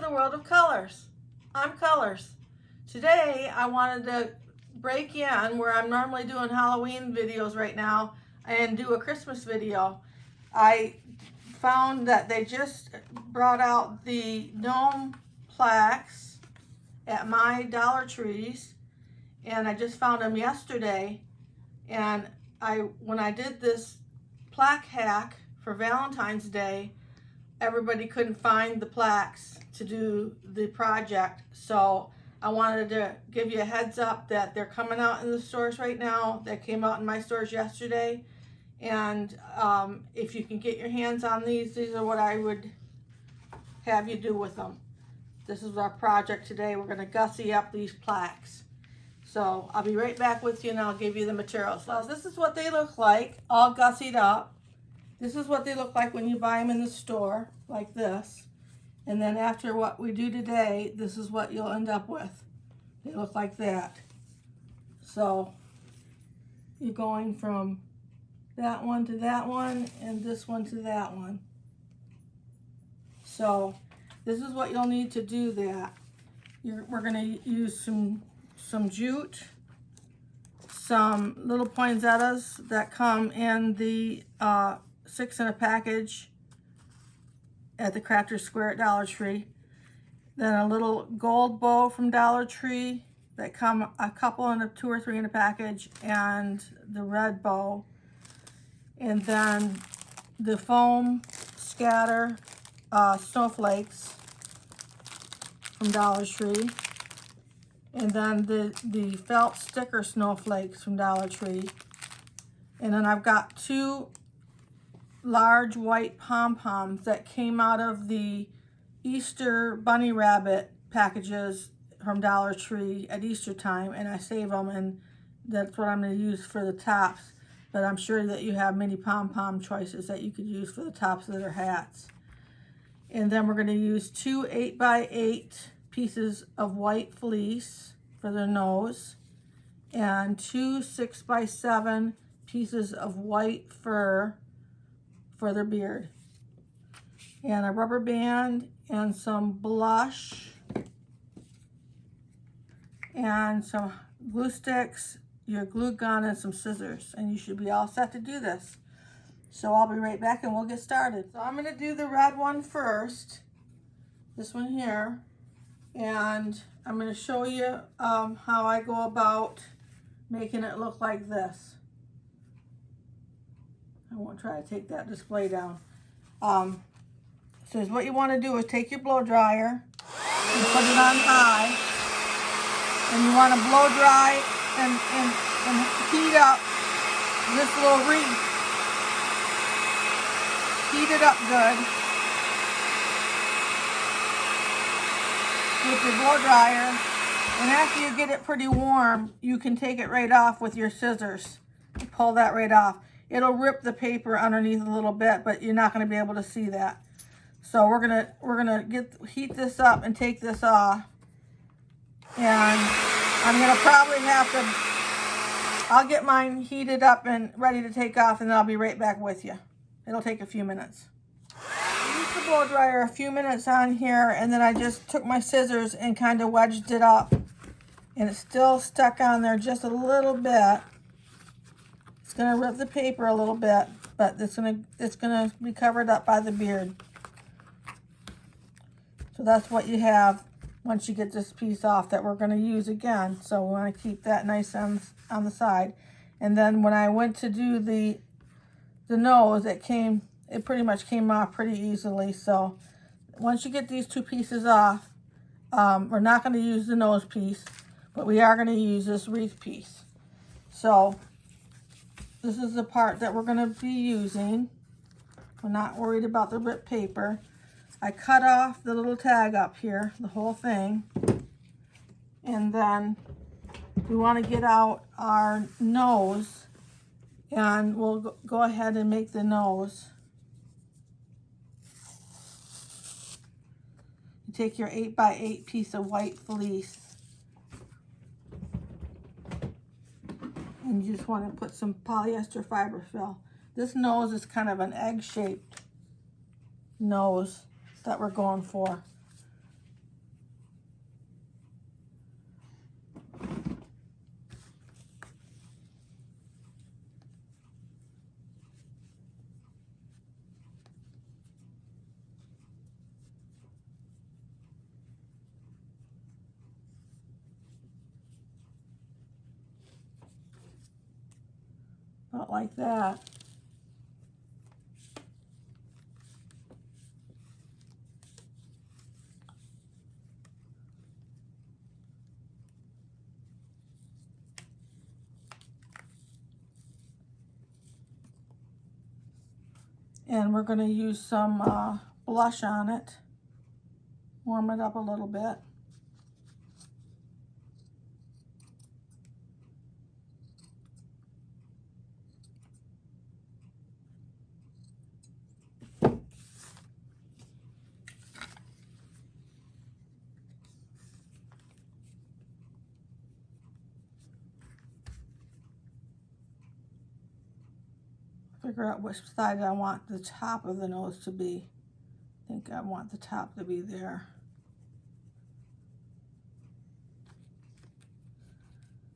the world of colors. I'm Colors. Today I wanted to break in where I'm normally doing Halloween videos right now and do a Christmas video. I found that they just brought out the Gnome Plaques at my Dollar Trees, and I just found them yesterday. And when I did this plaque hack for Valentine's Day, everybody couldn't find the plaques to do the project, so I wanted to give you a heads up that they're coming out in the stores right now. They came out in my stores yesterday, and if you can get your hands on these are what I would have you do with them. This is our project today. We're going to gussy up these plaques. So I'll be right back with you and I'll give you the materials. So this is what they look like, all gussied up. This is what they look like when you buy them in the store, like this. And then after what we do today, this is what you'll end up with. They look like that. So you're going from that one to that one and this one to that one. So this is what you'll need to do that. We're going to use some jute, some little poinsettias that come in the 6 in a package at the Crafter's Square at Dollar Tree. Then a little gold bow from Dollar Tree that come a couple in a 2 or 3 in a package, and the red bow. And then the foam scatter snowflakes from Dollar Tree. And then the felt sticker snowflakes from Dollar Tree. And then I've got 2 large white pom-poms that came out of the Easter bunny rabbit packages from Dollar Tree at Easter time, and I save them, and that's what I'm going to use for the tops. But I'm sure that you have many pom-pom choices that you could use for the tops of their hats. And then we're going to use 2 8x8 pieces of white fleece for their nose, and 2 6x7 pieces of white fur for their beard, and a rubber band and some blush and some glue sticks, your glue gun, and some scissors, and you should be all set to do this. So I'll be right back and we'll get started. So I'm going to do the red one first, this one here, and I'm going to show you how I go about making it look like this. I won't try to take that display down. So what you want to do is take your blow dryer and put it on high, and you want to blow dry and heat up this little wreath. Heat it up good with your blow dryer, and after you get it pretty warm, you can take it right off with your scissors. Pull that right off. It'll rip the paper underneath a little bit, but you're not going to be able to see that. So we're gonna heat this up and take this off, and I'm gonna probably have to. I'll get mine heated up and ready to take off, and then I'll be right back with you. It'll take a few minutes. I used the blow dryer a few minutes on here, and then I just took my scissors and kind of wedged it up, and it's still stuck on there just a little bit. It's gonna rip the paper a little bit, but it's gonna be covered up by the beard. So that's what you have once you get this piece off that we're gonna use again. So we wanna keep that nice on the side. And then when I went to do the nose, it pretty much came off pretty easily. So once you get these 2 pieces off, we're not gonna use the nose piece, but we are gonna use this wreath piece. So this is the part that we're going to be using. We're not worried about the ripped paper. I cut off the little tag up here, the whole thing. And then we want to get out our nose, and we'll go ahead and make the nose. You take your 8x8 piece of white fleece, and you just want to put some polyester fiber fill. This nose is kind of an egg-shaped nose that we're going for. about like that. And we're going to use some blush on it, warm it up a little bit. Figure out which side I want the top of the nose to be. I think I want the top to be there.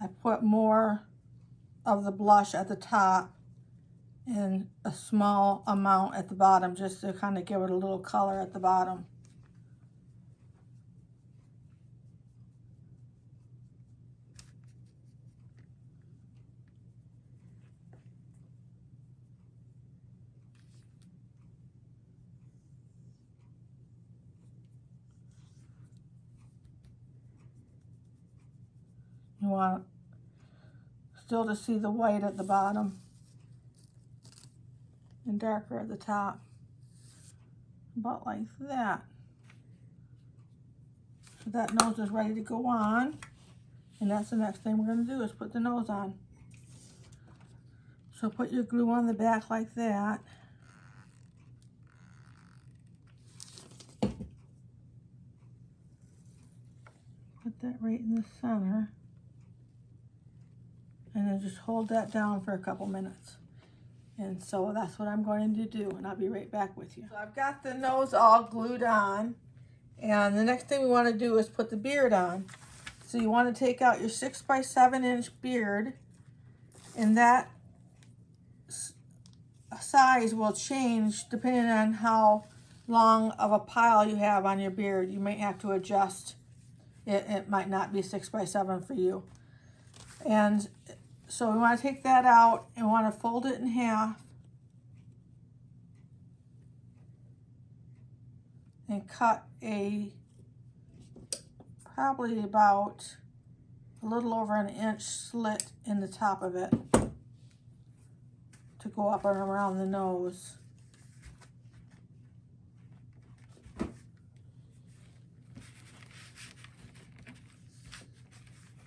I put more of the blush at the top and a small amount at the bottom just to kind of give it a little color at the bottom. You want still to see the white at the bottom and darker at the top, about like that. So that nose is ready to go on, and that's the next thing we're going to do is put the nose on. So put your glue on the back like that. Put that right in the center. And then just hold that down for a couple minutes. And so that's what I'm going to do, and I'll be right back with you. So I've got the nose all glued on, and the next thing we want to do is put the beard on. So you want to take out your 6 by 7 inch beard, and that size will change depending on how long of a pile you have on your beard. You might have to adjust. It might not be 6 by 7 for you. And so we want to take that out and want to fold it in half and cut probably about a little over an inch slit in the top of it to go up and around the nose.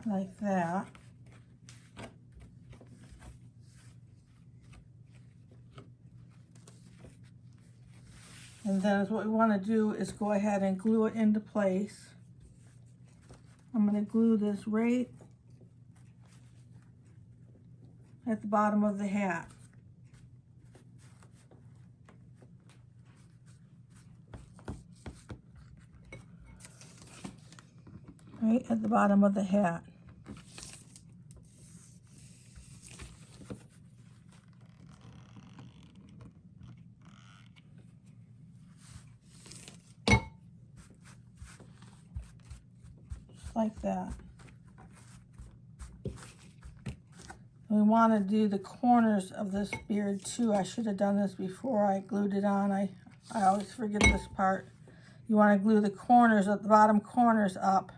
Like that. And then what we want to do is go ahead and glue it into place. I'm going to glue this right at the bottom of the hat. Right at the bottom of the hat. Like that. We want to do the corners of this beard too. I should have done this before I glued it on. I always forget this part. You want to glue the corners, at the bottom corners up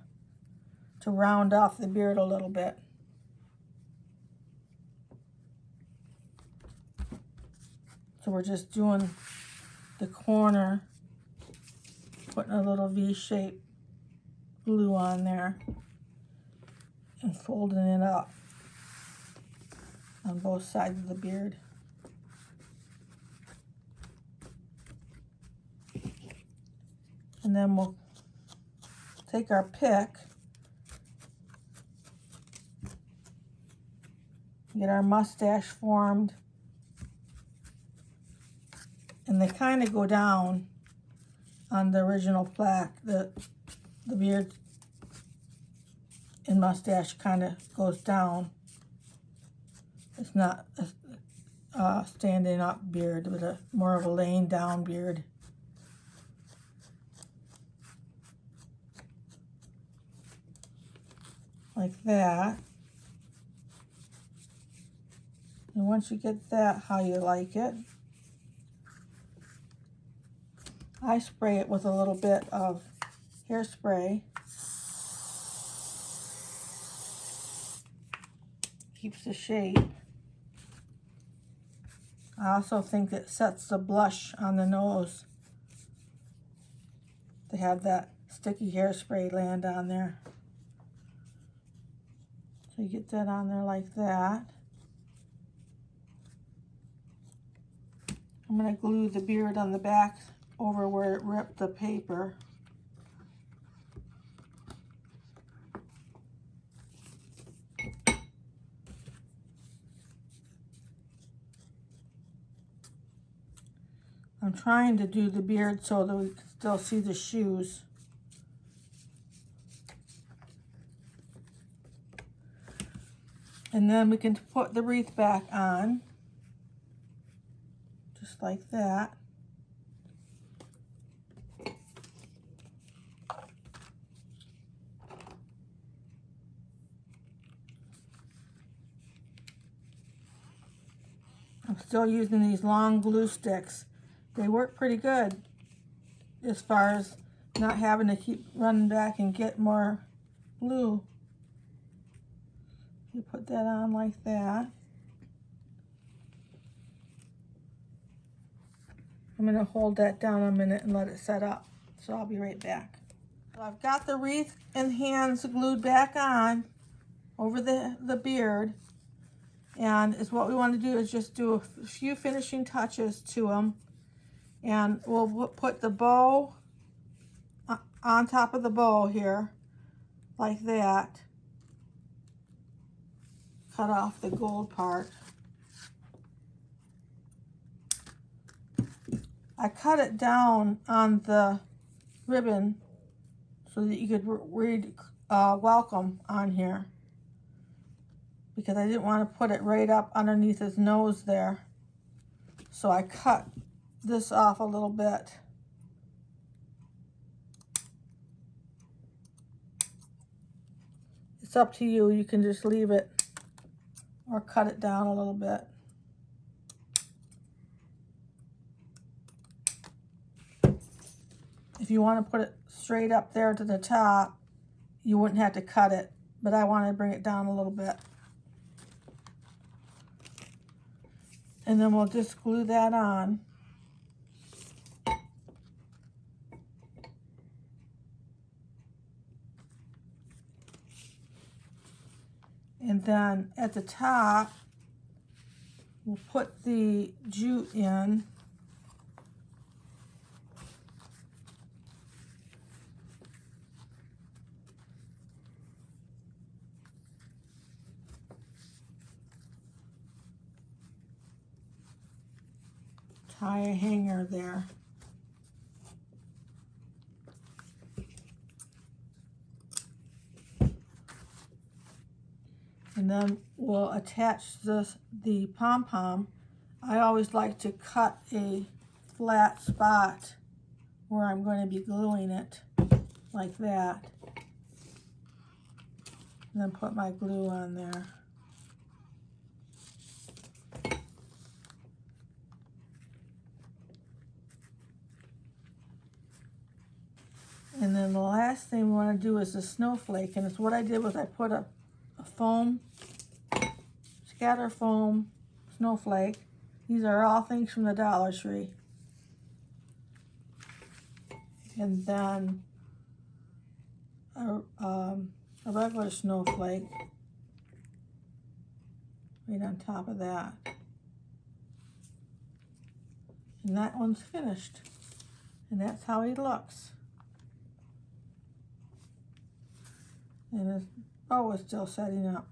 to round off the beard a little bit. So we're just doing the corner, putting a little V-shape glue on there and folding it up on both sides of the beard. And then we'll take our pick, get our mustache formed, and they kind of go down on the original plaque. The beard and mustache kind of goes down. It's not a standing up beard, but more of a laying down beard. Like that. And once you get that how you like it, I spray it with a little bit of hairspray. Keeps the shape. I also think it sets the blush on the nose to have that sticky hairspray land on there. So you get that on there like that. I'm going to glue the beard on the back over where it ripped the paper. I'm trying to do the beard so that we can still see the shoes. And then we can put the wreath back on, just like that. I'm still using these long glue sticks. They work pretty good as far as not having to keep running back and get more glue. You put that on like that. I'm going to hold that down a minute and let it set up. So I'll be right back. So I've got the wreath and hands glued back on over the beard. And is what we want to do is just do a few finishing touches to them. And we'll put the bow on top of the bow here, like that. Cut off the gold part. I cut it down on the ribbon so that you could read welcome on here, because I didn't want to put it right up underneath his nose there. So I cut this off a little bit. It's up to you. You can just leave it or cut it down a little bit. If you want to put it straight up there to the top, you wouldn't have to cut it, but I want to bring it down a little bit. And then we'll just glue that on. And then at the top, we'll put the jute in. Tie a hanger there. And then we'll attach the pom-pom. I always like to cut a flat spot where I'm going to be gluing it, like that. And then put my glue on there. And then the last thing we want to do is the snowflake. And it's what I did was I put a foam, scatter foam snowflake. These are all things from the Dollar Tree. And then a regular snowflake right on top of that. And that one's finished. And that's how he looks. And his bow is still setting up.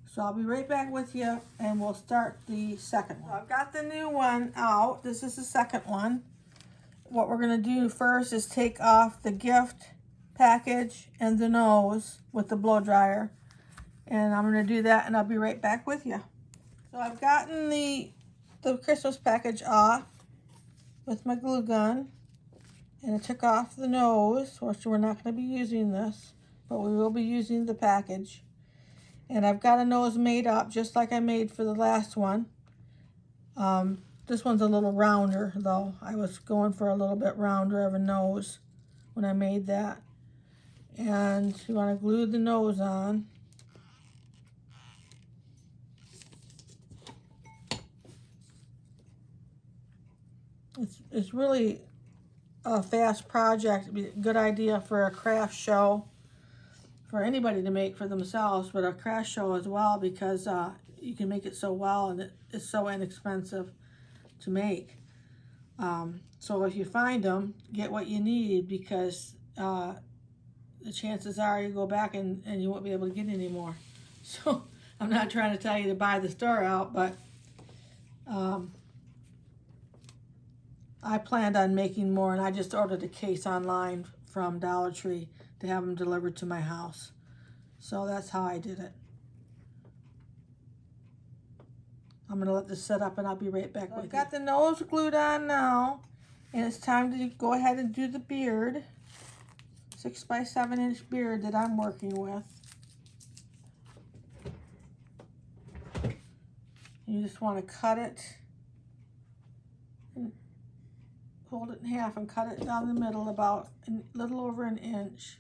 So I'll be right back with you and we'll start the second one. I've got the new one out. This is the second one. What we're going to do first is take off the gift package and the nose with the blow dryer. And I'm going to do that and I'll be right back with you. So I've gotten the Christmas package off with my glue gun. And I took off the nose, which we're not going to be using this, but we will be using the package. And I've got a nose made up just like I made for the last one. This one's a little rounder though. I was going for a little bit rounder of a nose when I made that. And you want to glue the nose on. It's really a fast project. It'd be a good idea for a craft show for anybody to make for themselves, but a craft show as well, because you can make it so well and it's so inexpensive to make. So if you find them, get what you need, because the chances are you go back and you won't be able to get any more. So I'm not trying to tell you to buy the store out, but I planned on making more, and I just ordered a case online from Dollar Tree to have them delivered to my house. So that's how I did it. I'm going to let this set up and I'll be right back with you. I've got the nose glued on now, and it's time to go ahead and do the beard. 6 by 7 inch beard that I'm working with. You just want to cut it and fold it in half and cut it down the middle about a little over an inch.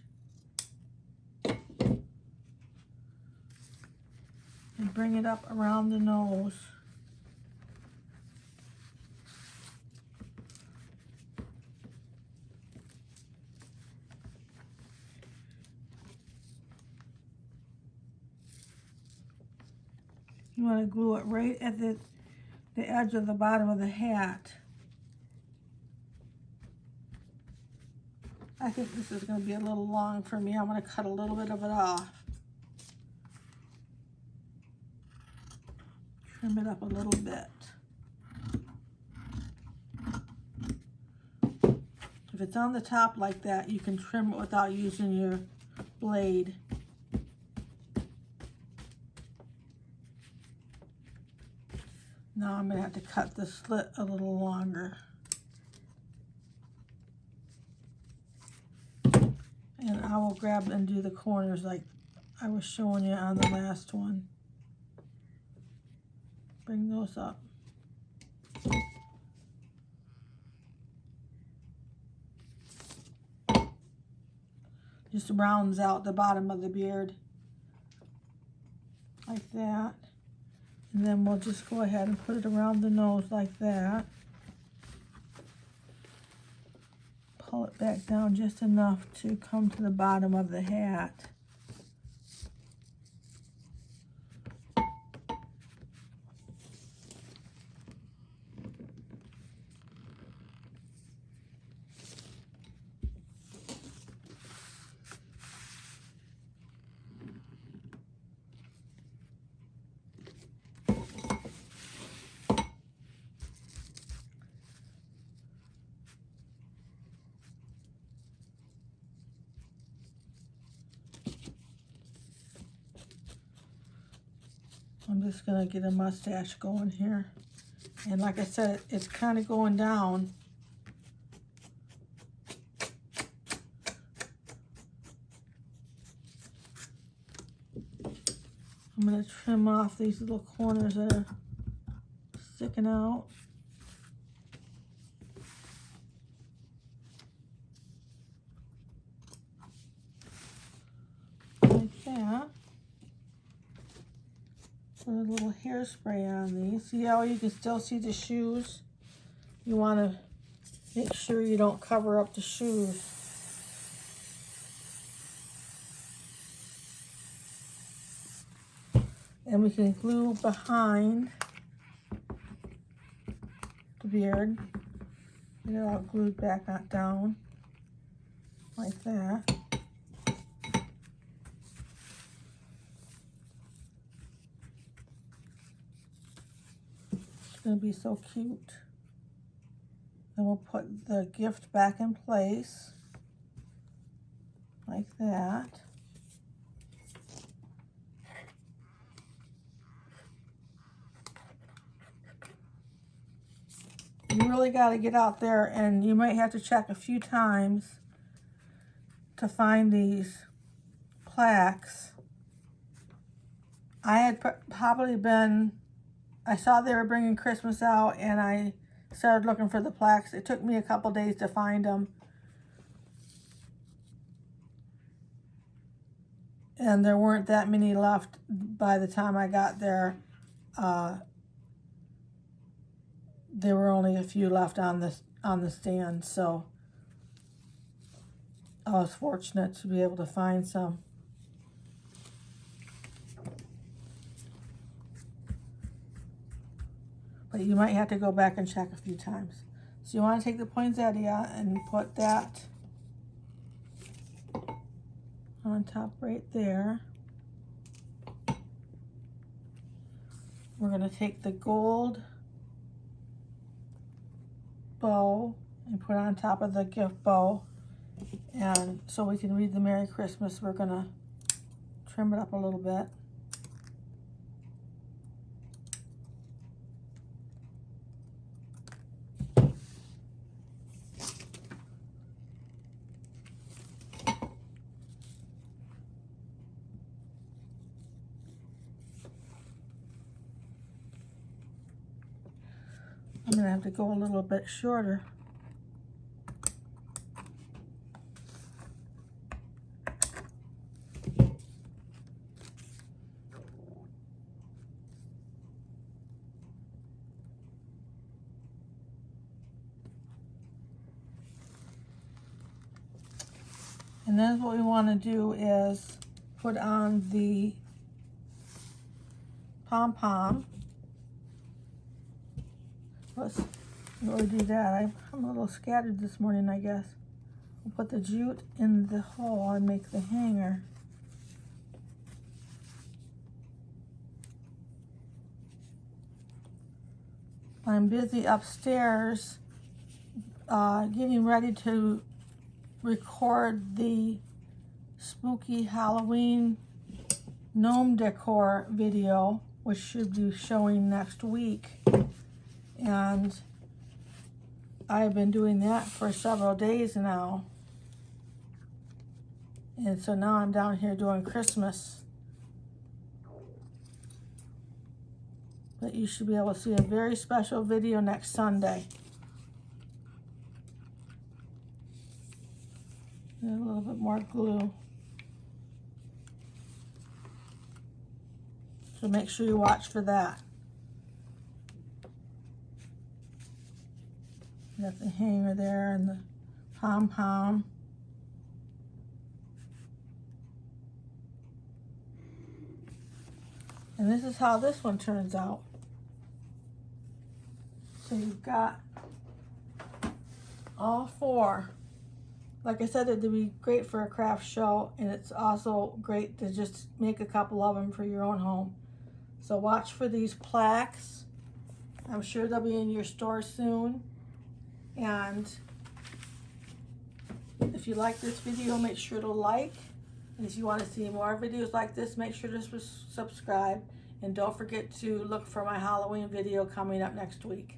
And bring it up around the nose. You want to glue it right at the edge of the bottom of the hat. I think this is going to be a little long for me. I'm going to cut a little bit of it off. Trim it up a little bit. If it's on the top like that, you can trim it without using your blade. Now I'm going to have to cut the slit a little longer. And I will grab and do the corners like I was showing you on the last one. Bring those up. Just rounds out the bottom of the beard like that. And then we'll just go ahead and put it around the nose like that. Pull it back down just enough to come to the bottom of the hat. I'm just going to get a mustache going here. And like I said, it's kind of going down. I'm going to trim off these little corners that are sticking out. Like that. Put a little hairspray on these. See how you can still see the shoes? You want to make sure you don't cover up the shoes. And we can glue behind the beard. Get it all glued back down like that. It's going to be so cute. Then we'll put the gift back in place like that. You really got to get out there, and you might have to check a few times to find these plaques. I had probably been, I saw they were bringing Christmas out and I started looking for the plaques. It took me a couple days to find them. And there weren't that many left by the time I got there. There were only a few left on the stand, so I was fortunate to be able to find some. But you might have to go back and check a few times. So you want to take the poinsettia and put that on top right there. We're going to take the gold bow and put it on top of the gift bow. And so we can read the Merry Christmas, we're going to trim it up a little bit. I'm going to have to go a little bit shorter. And then what we want to do is put on the pom-pom. Let's really do that. I'm a little scattered this morning, I guess. We'll put the jute in the hole and make the hanger. I'm busy upstairs getting ready to record the spooky Halloween gnome decor video, which should be showing next week. And I've been doing that for several days now. And so now I'm down here doing Christmas. But you should be able to see a very special video next Sunday. And a little bit more glue. So make sure you watch for that. Got the hanger there and the pom-pom. And this is how this one turns out. So you've got all four. Like I said, it'd be great for a craft show, and it's also great to just make a couple of them for your own home. So watch for these plaques. I'm sure they'll be in your store soon. And if you like this video, make sure to like. And if you want to see more videos like this, make sure to subscribe. And don't forget to look for my Halloween video coming up next week.